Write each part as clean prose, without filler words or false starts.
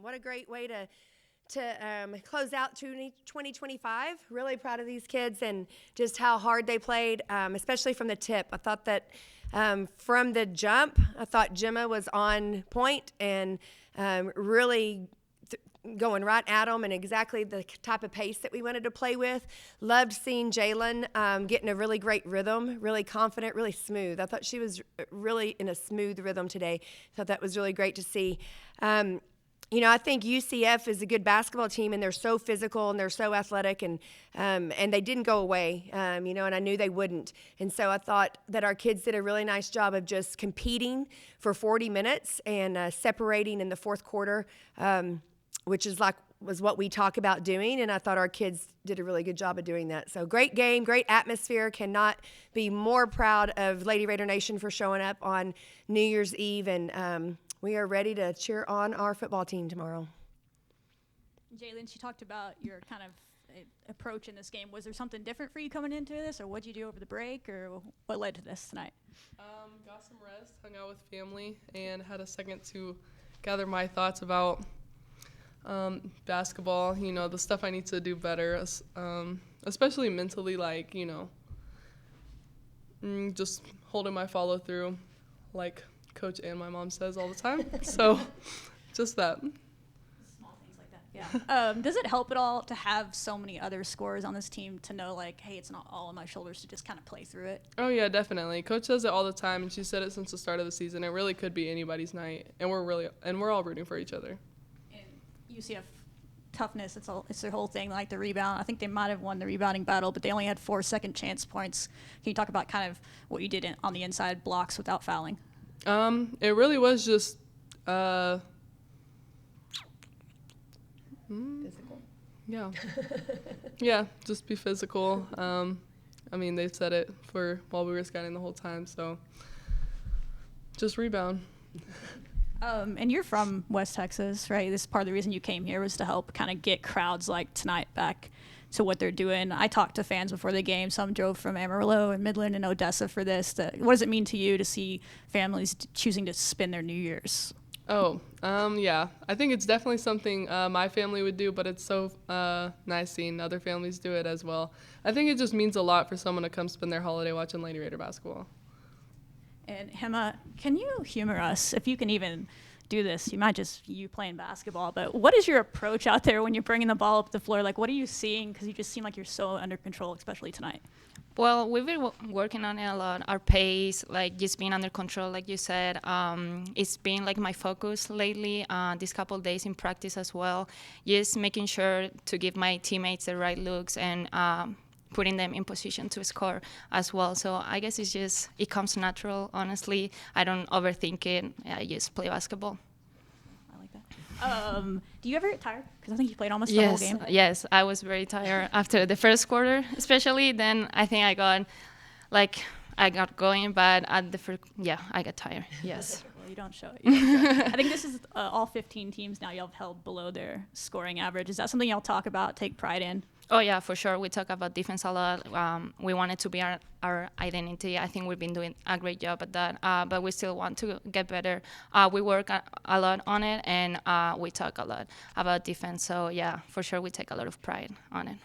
What a great way to close out 2025. Really proud of these kids and just how hard they played, especially from the tip. I thought that from the jump, I thought Gemma was on point and really going right at them and exactly the type of pace that we wanted to play with. Loved seeing Jalen getting a really great rhythm, really confident, really smooth. I thought she was really in a smooth rhythm today. I thought that was really great to see. I think UCF is a good basketball team, and they're so physical and they're so athletic, and they didn't go away, and I knew they wouldn't. And so I thought that our kids did a really nice job of just competing for 40 minutes and separating in the fourth quarter, which was what we talk about doing, and I thought our kids did a really good job of doing that. So great game, great atmosphere. Cannot be more proud of Lady Raider Nation for showing up on New Year's Eve, and we are ready to cheer on our football team tomorrow. Jalen, she talked about your kind of approach in this game. Was there something different for you coming into this, or what did you do over the break, or what led to this tonight? Got some rest, hung out with family, and had a second to gather my thoughts about basketball, the stuff I need to do better, especially mentally, just holding my follow through, like Coach and my mom says all the time. So just that. Small things like that. Yeah. Does it help at all to have so many other scorers on this team to know, hey, it's not all on my shoulders to just kind of play through it? Oh, yeah, definitely. Coach says it all the time, and she said it since the start of the season. It really could be anybody's night, and we're all rooting for each other. And UCF toughness, it's their whole thing, the rebound. I think they might have won the rebounding battle, but they only had 4 second chance points. Can you talk about kind of what you did on the inside blocks without fouling? It really was just Physical. Yeah. Yeah, just be physical. They said it while we were scouting the whole time, so just rebound. And you're from West Texas, right? This is part of the reason you came here was to help kind of get crowds like tonight back to what they're doing. I talked to fans before the game. Some drove from Amarillo and Midland and Odessa for this. What does it mean to you to see families choosing to spend their New Year's? Yeah. I think it's definitely something my family would do, but it's so nice seeing other families do it as well. I think it just means a lot for someone to come spend their holiday watching Lady Raider basketball. And Hema, can you humor us, if you can even do this? You might just you playing basketball, but what is your approach out there when you're bringing the ball up the floor? What are you seeing? Because you just seem like you're so under control, especially tonight. Well, we've been working on it a lot. Our pace, just being under control, like you said, it's been my focus lately. These couple of days in practice as well, just making sure to give my teammates the right looks and putting them in position to score as well. So I guess it comes natural, honestly. I don't overthink it. I just play basketball. I like that. Do you ever get tired? Because I think you played almost the whole game. Yes, I was very tired after the first quarter, especially. Then I think I got going, but at the first, I got tired, yes. Well, you don't show it. I think this is all 15 teams now y'all have held below their scoring average. Is that something y'all talk about, take pride in? Oh, yeah, for sure. We talk about defense a lot. We want it to be our identity. I think we've been doing a great job at that, but we still want to get better. We work a lot on it, and we talk a lot about defense. So, yeah, for sure, we take a lot of pride on it.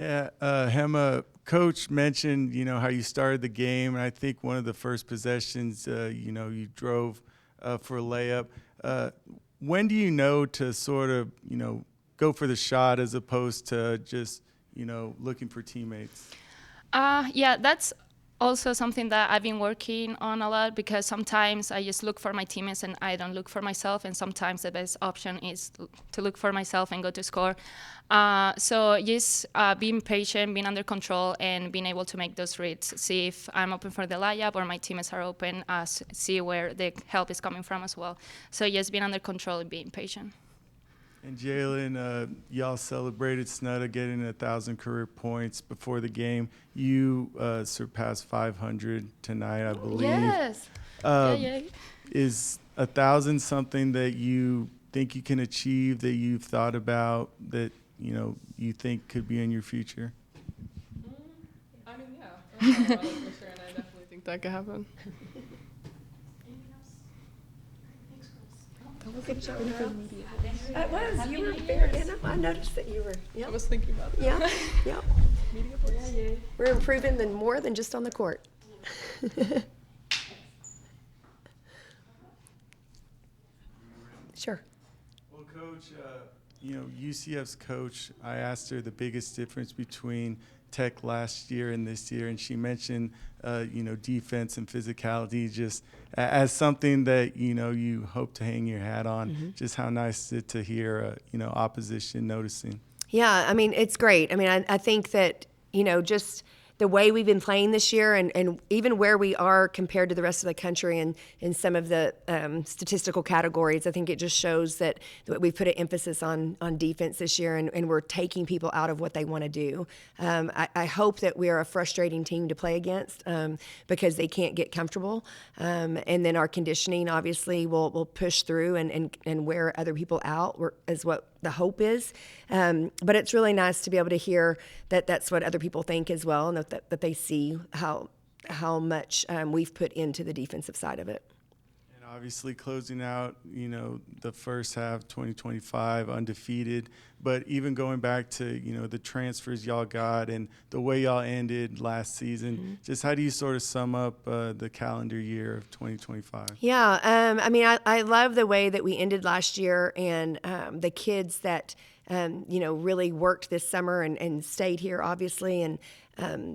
Yeah, Hema, Coach mentioned, how you started the game, and I think one of the first possessions, you drove for a layup. When do you know to sort of, go for the shot as opposed to just, looking for teammates? Yeah, that's also something that I've been working on a lot, because sometimes I just look for my teammates and I don't look for myself, and sometimes the best option is to look for myself and go to score. So just being patient, being under control, and being able to make those reads, see if I'm open for the layup or my teammates are open, see where the help is coming from as well. So just being under control and being patient. And Jalen, y'all celebrated Snudda getting 1,000 career points before the game. You surpassed 500 tonight, I believe. Yes. Is 1,000 something that you think you can achieve, that you've thought about, that you think could be in your future? Yeah. I'm for sure, and I definitely think that could happen. Anything else? Good job. It was. You were very. And I noticed that you were. I Yeah. was thinking about that. Yeah. Yeah. We're improving more than just on the court. Sure. Well, Coach, UCF's coach, I asked her the biggest difference between Tech last year and this year, and she mentioned, defense and physicality just as something that, you hope to hang your hat on. Mm-hmm. Just how nice is it to hear, opposition noticing. Yeah, I mean, it's great. I mean, I think that, just the way we've been playing this year and even where we are compared to the rest of the country and in some of the statistical categories, I think it just shows that we've put an emphasis on defense this year and we're taking people out of what they want to do. I hope that we are a frustrating team to play against because they can't get comfortable. And then our conditioning obviously will push through and wear other people out is what the hope is. But it's really nice to be able to hear that that's what other people think as well, and that they see how much we've put into the defensive side of it. And obviously closing out, the first half, 2025, undefeated. But even going back to, the transfers y'all got and the way y'all ended last season, just how do you sort of sum up the calendar year of 2025? Yeah, I mean, I love the way that we ended last year and the kids that, really worked this summer and stayed here, obviously, and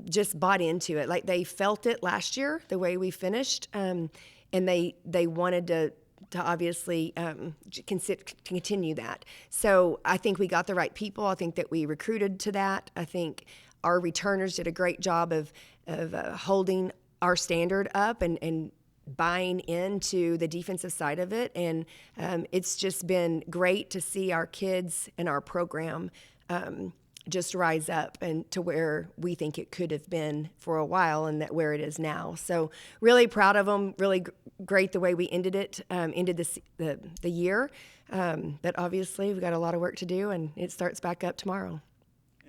just bought into it. Like they felt it last year, the way we finished, and they wanted to obviously continue that. So I think we got the right people. I think that we recruited to that. I think our returners did a great job of holding our standard up and buying into the defensive side of it. And it's just been great to see our kids and our program just rise up and to where we think it could have been for a while and that where it is now. So really proud of them, really great the way we ended the year. But obviously we've got a lot of work to do and it starts back up tomorrow.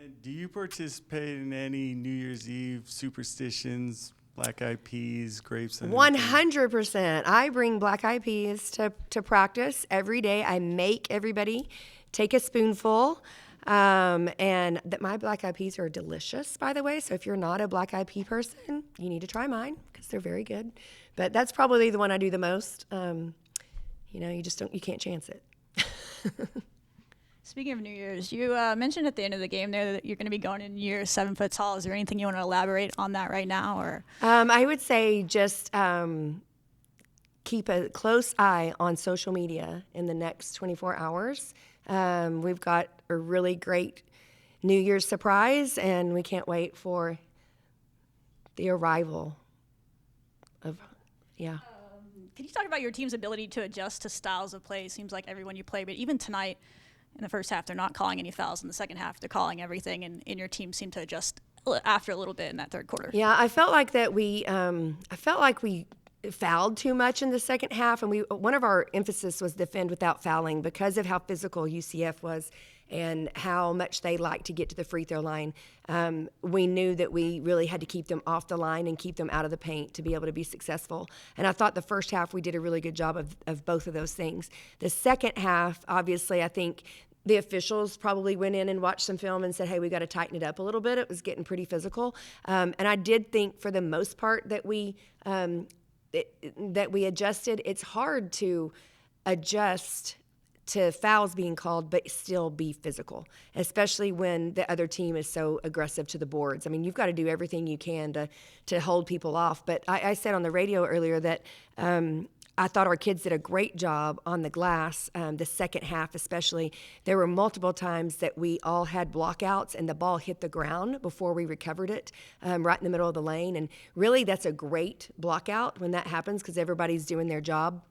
And do you participate in any New Year's Eve superstitions, black eyed peas, grapes? 100%. I bring black eyed peas to practice every day. I make everybody take a spoonful. And that my black eyed peas are delicious, by the way. So if you're not a black eyed pea person, you need to try mine because they're very good. But that's probably the one I do the most. You can't chance it. Speaking of New Year's, you mentioned at the end of the game there that you're going to be going in New Year's 7 foot tall. Is there anything you want to elaborate on that right now? Or I would say just keep a close eye on social media in the next 24 hours. We've got a really great New Year's surprise, and we can't wait for the arrival of, yeah. Can you talk about your team's ability to adjust to styles of play? It seems like everyone you play, but even tonight in the first half, they're not calling any fouls. In the second half, they're calling everything, and your team seemed to adjust after a little bit in that third quarter. Yeah, I felt like that we fouled too much in the second half, and one of our emphasis was defend without fouling because of how physical UCF was and how much they like to get to the free throw line. We knew that we really had to keep them off the line and keep them out of the paint to be able to be successful. And I thought the first half we did a really good job of both of those things. The second half, obviously, I think the officials probably went in and watched some film and said, hey, we got to tighten it up a little bit. It was getting pretty physical. And I did think for the most part that we adjusted. It's hard to adjust to fouls being called but still be physical, especially when the other team is so aggressive to the boards. I mean, you've got to do everything you can to hold people off. But I said on the radio earlier that I thought our kids did a great job on the glass, the second half especially. There were multiple times that we all had blockouts and the ball hit the ground before we recovered it, right in the middle of the lane. And really, that's a great blockout when that happens because everybody's doing their job.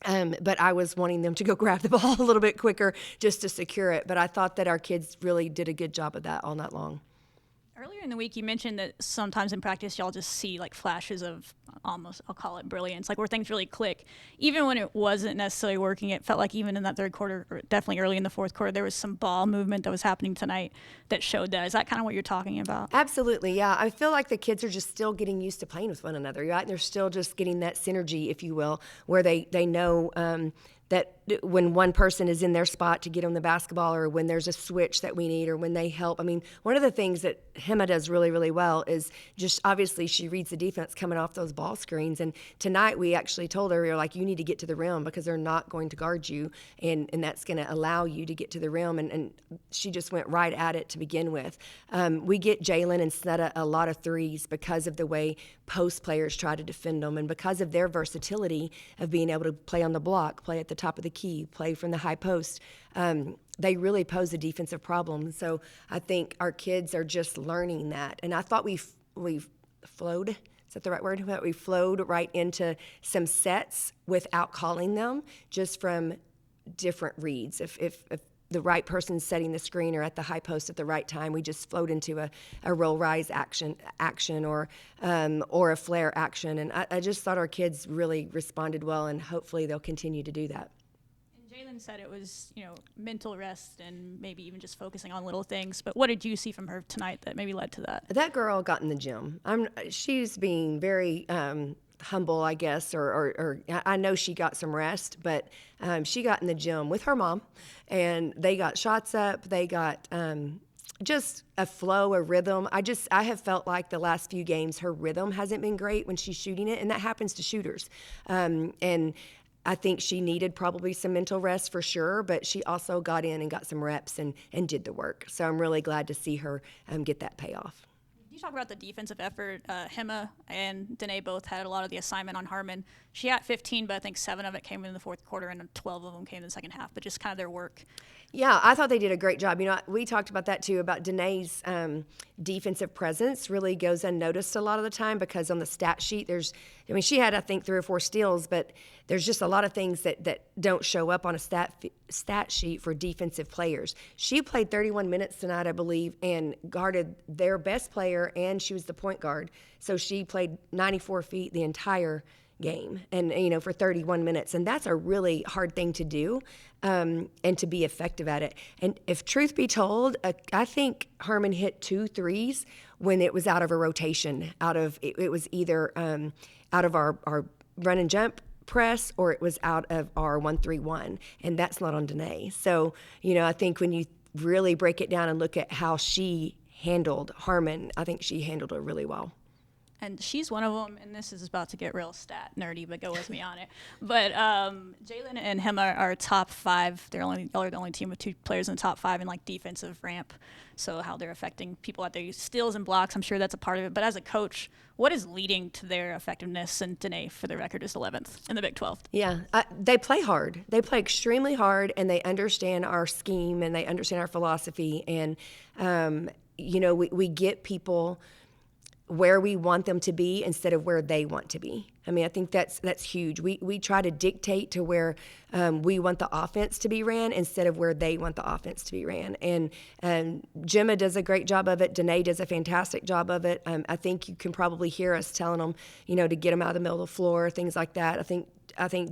But I was wanting them to go grab the ball a little bit quicker just to secure it. But I thought that our kids really did a good job of that all night long. Earlier in the week, you mentioned that sometimes in practice, y'all just see like flashes of almost, I'll call it brilliance, like where things really click. Even when it wasn't necessarily working, it felt like even in that third quarter, or definitely early in the fourth quarter, there was some ball movement that was happening tonight that showed that. Is that kind of what you're talking about? Absolutely, yeah. I feel like the kids are just still getting used to playing with one another, right? They're still just getting that synergy, if you will, where they know that when one person is in their spot to get on the basketball, or when there's a switch that we need, or when they help. I mean, one of the things that Hema does really, really well is just obviously she reads the defense coming off those ball screens. And tonight we actually told her, we were like, you need to get to the rim because they're not going to guard you, and that's going to allow you to get to the rim. And she just went right at it to begin with. We get Jalen and Snetta a lot of threes because of the way post players try to defend them, and because of their versatility of being able to play on the block, play at the top of the key, play from the high post. They really pose a defensive problem. So I think our kids are just learning that. And I thought we flowed. Is that the right word? That we flowed right into some sets without calling them, just from different reads. If the right person's setting the screen or at the high post at the right time, we just float into a roll rise action or a flare action. And I just thought our kids really responded well, and hopefully they'll continue to do that. And Jalen said it was, mental rest and maybe even just focusing on little things. But what did you see from her tonight that maybe led to that? That girl got in the gym. She's being very humble, I guess, or I know she got some rest, but she got in the gym with her mom, and they got shots up. They got just a flow, a rhythm. I have felt like the last few games her rhythm hasn't been great when she's shooting it, and that happens to shooters. And I think she needed probably some mental rest for sure, but she also got in and got some reps and did the work. So I'm really glad to see her get that payoff. You talk about the defensive effort. Hema and Danae both had a lot of the assignment on Harmon. She had 15, but I think 7 of it came in the fourth quarter, and 12 of them came in the second half. But just kind of their work. Yeah, I thought they did a great job. We talked about that too, about Danae's defensive presence really goes unnoticed a lot of the time, because on the stat sheet she had, I think, 3 or 4 steals, but there's just a lot of things that don't show up on a stat sheet for defensive players. She played 31 minutes tonight, I believe, and guarded their best player, and she was the point guard. So she played 94 feet the entire game, and for 31 minutes, and that's a really hard thing to do, and to be effective at it. And if truth be told, I think Harmon hit 2 threes when it was out of a rotation. It was either out of our run and jump press, or it was out of our 1-3-1, and that's not on Danae. So I think when you really break it down and look at how she handled Harmon, I think she handled it really well. And she's one of them, and this is about to get real stat nerdy, but go with me on it. But Jalen and Hema are top 5. They're the only team with 2 players in the top 5 in defensive ramp. So how they're affecting people out there, steals and blocks, I'm sure that's a part of it. But as a coach, what is leading to their effectiveness? And Danae, for the record, is 11th in the Big 12. Yeah, they play hard. They play extremely hard, and they understand our scheme, and they understand our philosophy. And we get people where we want them to be instead of where they want to be. I think that's huge. We try to dictate to where we want the offense to be ran instead of where they want the offense to be ran. And Gemma does a great job of it. Danae does a fantastic job of it. I think you can probably hear us telling them, to get them out of the middle of the floor, things like that. I think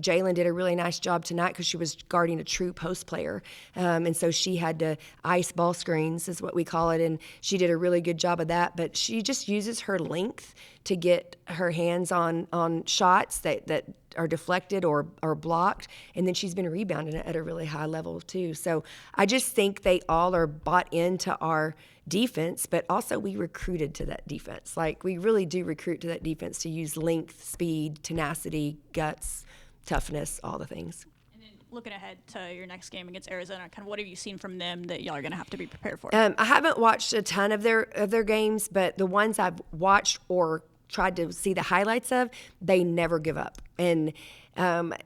Jalen did a really nice job tonight because she was guarding a true post player. And so she had to ice ball screens, is what we call it, and she did a really good job of that. But she just uses her length to get her hands on shots that are deflected or blocked, and then she's been rebounding it at a really high level too. So I just think they all are bought into our defense, but also we recruited to that defense. We really do recruit to that defense to use length, speed, tenacity, guts, toughness, all the things. And then looking ahead to your next game against Arizona, kind of what have you seen from them that y'all are going to have to be prepared for? I haven't watched a ton of their games, but the ones I've watched or tried to see the highlights of, they never give up. And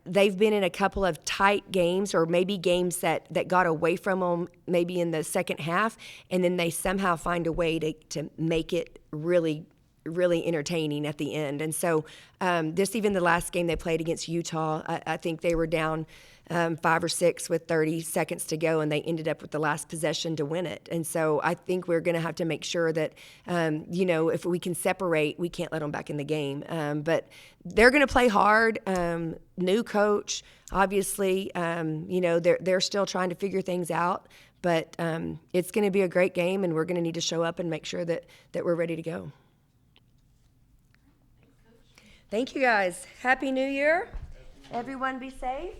they've been in a couple of tight games, or maybe games that got away from them maybe in the second half, and then they somehow find a way to make it really, really entertaining at the end. And so even the last game they played against Utah, I think they were down 5 or 6 with 30 seconds to go, and they ended up with the last possession to win it. And so I think we're going to have to make sure that, if we can separate, we can't let them back in the game. But they're going to play hard. New coach, obviously, they're still trying to figure things out. But it's going to be a great game, and we're going to need to show up and make sure that we're ready to go. Thank you, guys. Happy New Year. Everyone be safe.